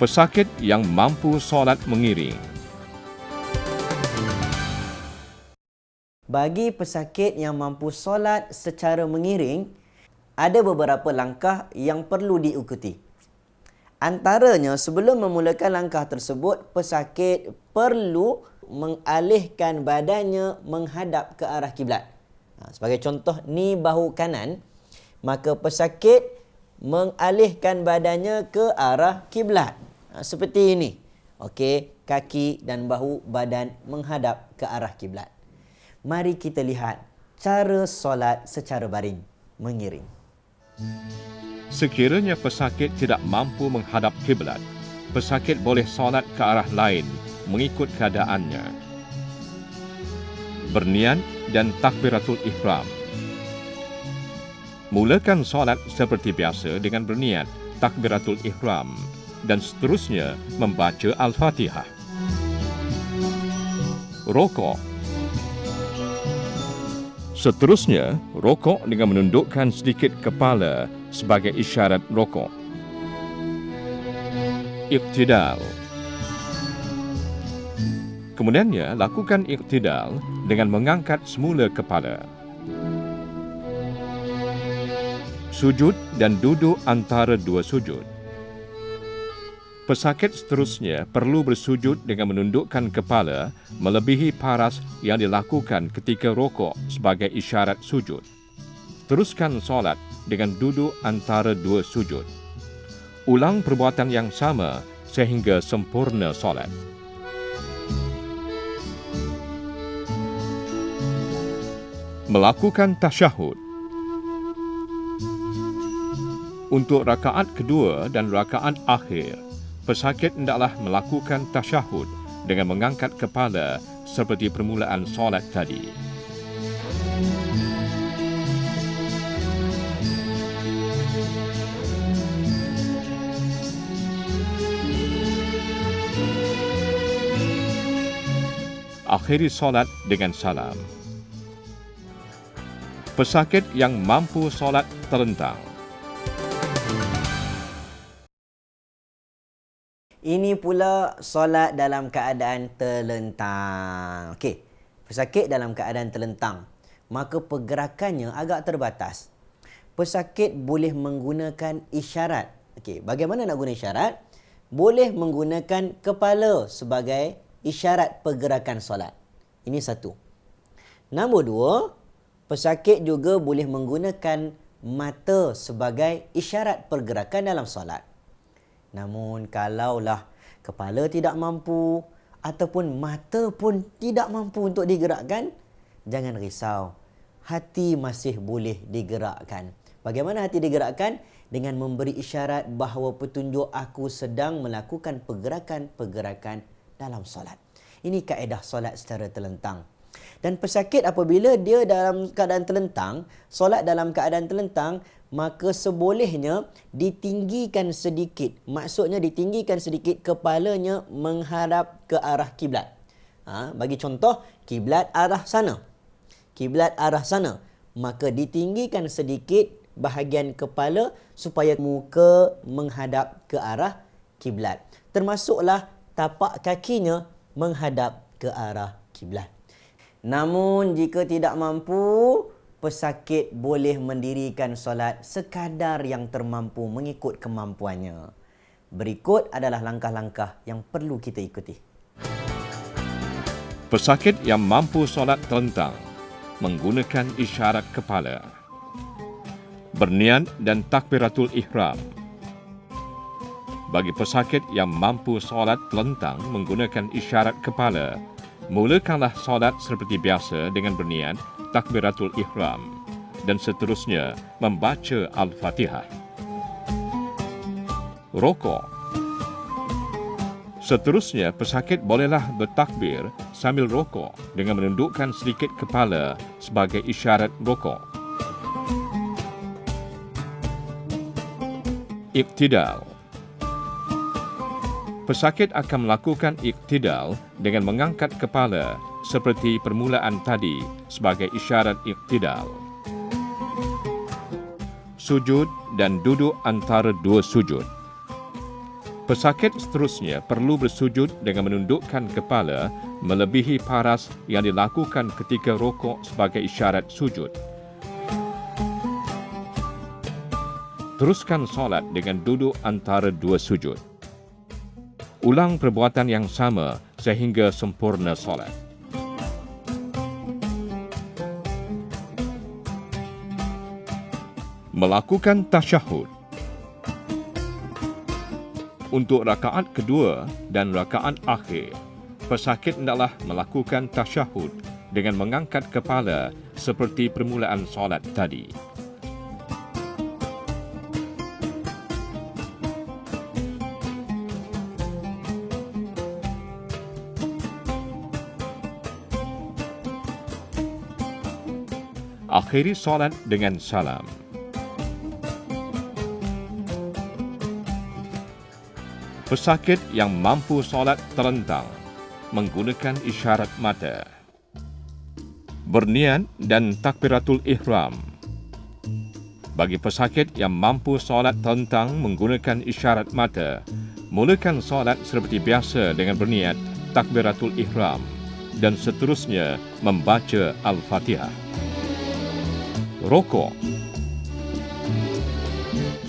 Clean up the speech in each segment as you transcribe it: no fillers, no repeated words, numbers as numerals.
Pesakit yang mampu solat mengiring. Bagi pesakit yang mampu solat secara mengiring, ada beberapa langkah yang perlu diikuti. Antaranya, sebelum memulakan langkah tersebut, pesakit perlu mengalihkan badannya menghadap ke arah kiblat. Sebagai contoh, ni bahu kanan, maka pesakit mengalihkan badannya ke arah kiblat. Seperti ini. Okey, kaki dan bahu badan menghadap ke arah kiblat. Mari kita lihat cara solat secara baring, mengiring. Sekiranya pesakit tidak mampu menghadap kiblat, pesakit boleh solat ke arah lain mengikut keadaannya. Berniat dan takbiratul ihram. Mulakan solat seperti biasa dengan berniat, takbiratul ihram dan seterusnya membaca Al-Fatihah. Rokok. Seterusnya, rokok dengan menundukkan sedikit kepala sebagai isyarat rokok. Iktidal. Kemudiannya, lakukan iktidal dengan mengangkat semula kepala. Sujud dan duduk antara dua sujud. Pesakit seterusnya perlu bersujud dengan menundukkan kepala melebihi paras yang dilakukan ketika rokok sebagai isyarat sujud. Teruskan solat dengan duduk antara dua sujud. Ulang perbuatan yang sama sehingga sempurna solat. Melakukan tasyahud. Untuk rakaat kedua dan rakaat akhir, pesakit hendaklah melakukan tasyahud dengan mengangkat kepala seperti permulaan solat tadi. Akhiri solat dengan salam. Pesakit yang mampu solat terlentang. Ini pula solat dalam keadaan terlentang. Okey, pesakit dalam keadaan terlentang, maka pergerakannya agak terbatas. Pesakit boleh menggunakan isyarat. Okey, bagaimana nak guna isyarat? Boleh menggunakan kepala sebagai isyarat pergerakan solat. Ini satu. Nombor dua, pesakit juga boleh menggunakan mata sebagai isyarat pergerakan dalam solat. Namun kalaulah kepala tidak mampu ataupun mata pun tidak mampu untuk digerakkan, jangan risau. Hati masih boleh digerakkan. Bagaimana hati digerakkan? Dengan memberi isyarat bahawa petunjuk aku sedang melakukan pergerakan-pergerakan dalam solat. Ini kaedah solat secara terlentang. Dan pesakit apabila dia dalam keadaan terlentang, solat dalam keadaan terlentang, maka sebolehnya ditinggikan sedikit. Maksudnya ditinggikan sedikit kepalanya menghadap ke arah kiblat. Bagi contoh, kiblat arah sana. Kiblat arah sana. Maka ditinggikan sedikit bahagian kepala supaya muka menghadap ke arah kiblat. Termasuklah tapak kakinya menghadap ke arah kiblat. Namun jika tidak mampu, pesakit boleh mendirikan solat sekadar yang termampu mengikut kemampuannya. Berikut adalah langkah-langkah yang perlu kita ikuti. Pesakit yang mampu solat terlentang menggunakan isyarat kepala. Berniat dan takbiratul ihram. Bagi pesakit yang mampu solat terlentang menggunakan isyarat kepala, mulakanlah solat seperti biasa dengan berniat, takbiratul ihram dan seterusnya membaca Al-Fatihah. Rokok. Seterusnya, pesakit bolehlah bertakbir sambil rokok dengan menundukkan sedikit kepala sebagai isyarat rokok. Iktidal. Pesakit akan melakukan iktidal dengan mengangkat kepala seperti permulaan tadi sebagai isyarat iktidal. Sujud dan duduk antara dua sujud. Pesakit seterusnya perlu bersujud dengan menundukkan kepala melebihi paras yang dilakukan ketika rokok sebagai isyarat sujud. Teruskan solat dengan duduk antara dua sujud. Ulang perbuatan yang sama sehingga sempurna solat. Melakukan tasyahud. Untuk rakaat kedua dan rakaat akhir, pesakit hendaklah melakukan tasyahud dengan mengangkat kepala seperti permulaan solat tadi. Akhiri solat dengan salam. Pesakit yang mampu solat terlentang menggunakan isyarat mata. Berniat dan takbiratul ihram. Bagi pesakit yang mampu solat terlentang menggunakan isyarat mata, mulakan solat seperti biasa dengan berniat takbiratul ihram dan seterusnya membaca Al-Fatihah. Rokok.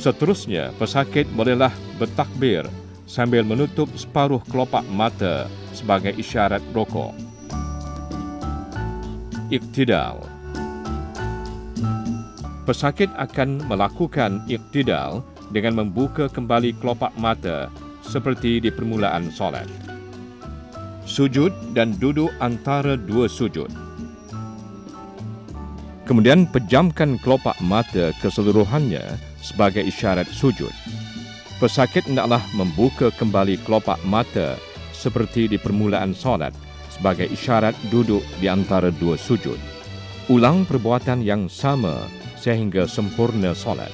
Seterusnya, pesakit bolehlah bertakbir sambil menutup separuh kelopak mata sebagai isyarat rokok. Iktidal. Pesakit akan melakukan iktidal dengan membuka kembali kelopak mata seperti di permulaan solat. Sujud dan duduk antara dua sujud. Kemudian pejamkan kelopak mata keseluruhannya sebagai isyarat sujud. Pesakit hendaklah membuka kembali kelopak mata seperti di permulaan solat sebagai isyarat duduk di antara dua sujud. Ulang perbuatan yang sama sehingga sempurna solat.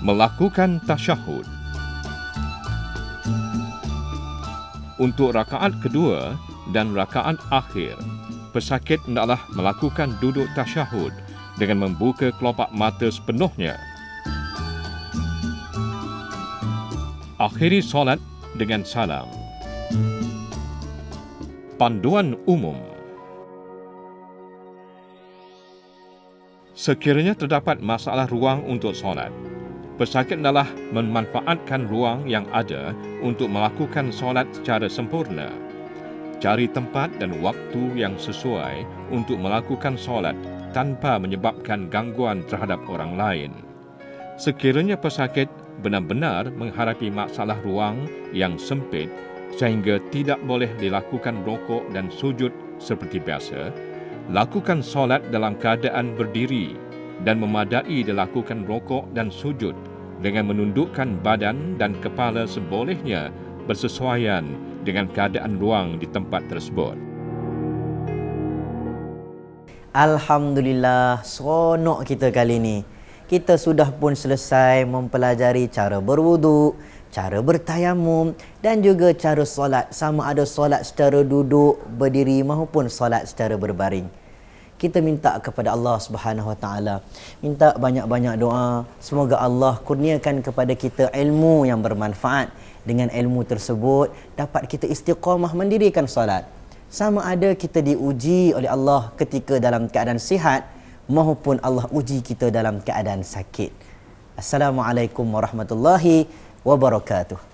Melakukan tasyahud. Untuk rakaat kedua dan rakaat akhir, pesakit hendaklah melakukan duduk tasyahud dengan membuka kelopak mata sepenuhnya. Akhiri solat dengan salam. Panduan umum. Sekiranya terdapat masalah ruang untuk solat, pesakit hendaklah memanfaatkan ruang yang ada untuk melakukan solat secara sempurna. Cari tempat dan waktu yang sesuai untuk melakukan solat tanpa menyebabkan gangguan terhadap orang lain. Sekiranya pesakit benar-benar menghadapi masalah ruang yang sempit sehingga tidak boleh dilakukan rokok dan sujud seperti biasa, lakukan solat dalam keadaan berdiri dan memadai dilakukan rokok dan sujud dengan menundukkan badan dan kepala sebolehnya bersesuaian dengan keadaan ruang di tempat tersebut. Alhamdulillah, seronok kita kali ni. Kita sudah pun selesai mempelajari cara berwuduk, cara bertayamum dan juga cara solat, sama ada solat secara duduk, berdiri maupun solat secara berbaring. Kita minta kepada Allah Subhanahu Wa Taala, minta banyak-banyak doa, semoga Allah kurniakan kepada kita ilmu yang bermanfaat. Dengan ilmu tersebut dapat kita istiqamah mendirikan solat. Sama ada kita diuji oleh Allah ketika dalam keadaan sihat maupun Allah uji kita dalam keadaan sakit. Assalamualaikum warahmatullahi wabarakatuh.